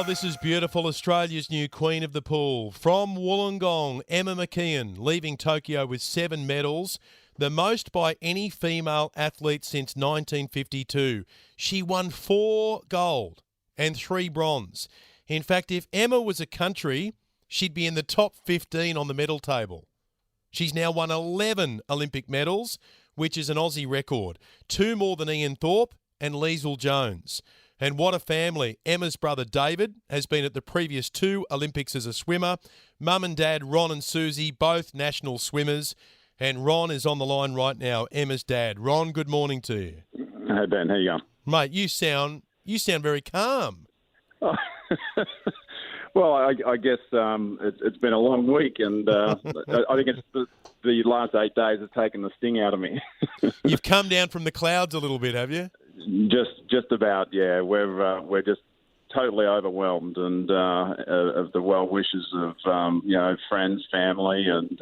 this is beautiful. Australia's new queen of the pool. From Wollongong, Emma McKeon, leaving Tokyo with 7 medals, the most by any female athlete since 1952. She won 4 gold and 3 bronze. In fact, if Emma was a country, she'd be in the top 15 on the medal table. She's now won 11 Olympic medals, which is an Aussie record. 2 more than Ian Thorpe and Liesl Jones. And what a family. Emma's brother David has been at the previous 2 Olympics as a swimmer. Mum and Dad, Ron and Susie, both national swimmers. And Ron is on the line right now, Emma's dad. Ron, good morning to you. Hey, Ben. How you going? Mate, you sound very calm. Oh. Well, I guess it's been a long week, and I think it's the last 8 days has taken the sting out of me. You've come down from the clouds a little bit, have you? Just about, yeah. We're just totally overwhelmed, and of the well wishes of friends, family, and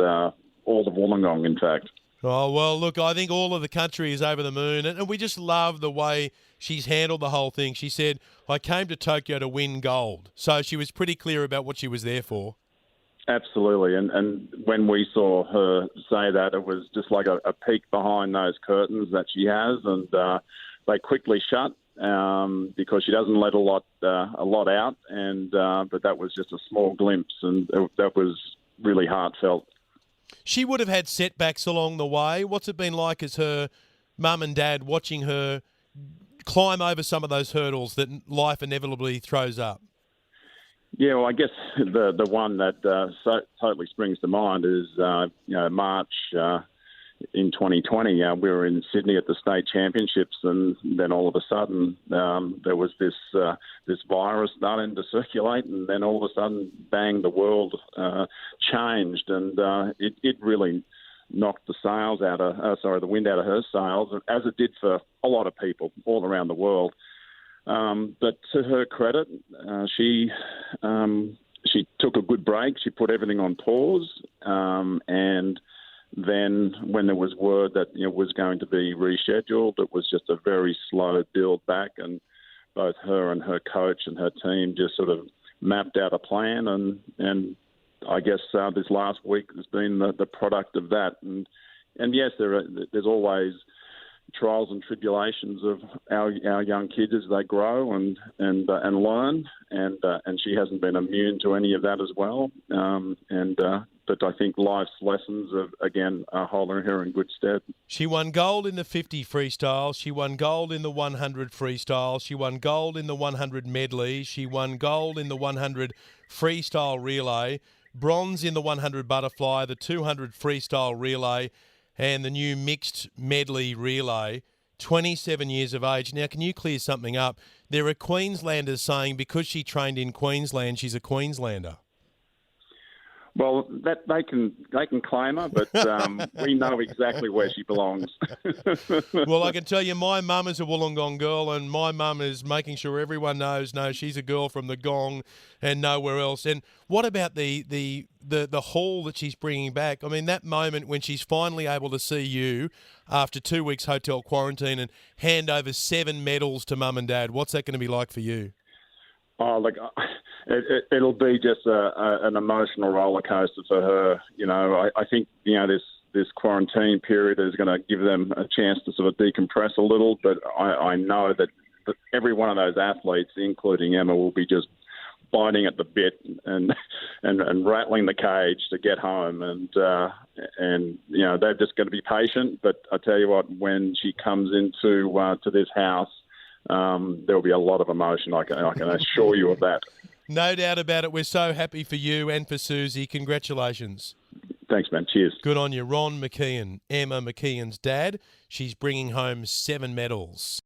all of Wollongong, in fact. Oh, well, look, I think all of the country is over the moon, and we just love the way she's handled the whole thing. She said, I came to Tokyo to win gold. So she was pretty clear about what she was there for. Absolutely. And when we saw her say that, it was just like a peek behind those curtains that she has, and they quickly shut because she doesn't let a lot out, and but that was just a small glimpse, and that was really heartfelt. She would have had setbacks along the way. What's it been like as her mum and dad watching her climb over some of those hurdles that life inevitably throws up? Yeah, well, I guess the one that totally springs to mind is March in 2020. We were in Sydney at the state championships, and then all of a sudden there was this virus starting to circulate, and then all of a sudden, bang, the world changed, and it really knocked the wind out of her sails, as it did for a lot of people all around the world. But to her credit, she took a good break. She put everything on pause, and then when there was word that it was going to be rescheduled, it was just a very slow build back, and both her and her coach and her team just sort of mapped out a plan, and I guess this last week has been the product of that. And yes, there's always trials and tribulations of our young kids as they grow and learn, and she hasn't been immune to any of that as well. But I think life's lessons are holding her in good stead. She won gold in the 50 freestyle. She won gold in the 100 freestyle. She won gold in the 100 medley. She won gold in the 100 freestyle relay, bronze in the 100 butterfly, the 200 freestyle relay, and the new mixed medley relay. 27 years of age. Now, can you clear something up? There are Queenslanders saying because she trained in Queensland, she's a Queenslander. Well, that they can claim her, but we know exactly where she belongs. Well, I can tell you, my mum is a Wollongong girl, and my mum is making sure everyone knows, no, she's a girl from the Gong and nowhere else. And what about the haul that she's bringing back? I mean, that moment when she's finally able to see you after 2 weeks hotel quarantine and hand over 7 medals to mum and dad, what's that going to be like for you? Oh, look, it'll be just an emotional roller coaster for her. I think this quarantine period is going to give them a chance to sort of decompress a little. But I know that every one of those athletes, including Emma, will be just biting at the bit and rattling the cage to get home. And they're just going to be patient. But I tell you what, when she comes into to this house, there'll be a lot of emotion. I can assure you of that. No doubt about it. We're so happy for you and for Susie. Congratulations. Thanks, man. Cheers. Good on you. Ron McKeon, Emma McKeon's dad. She's bringing home 7 medals.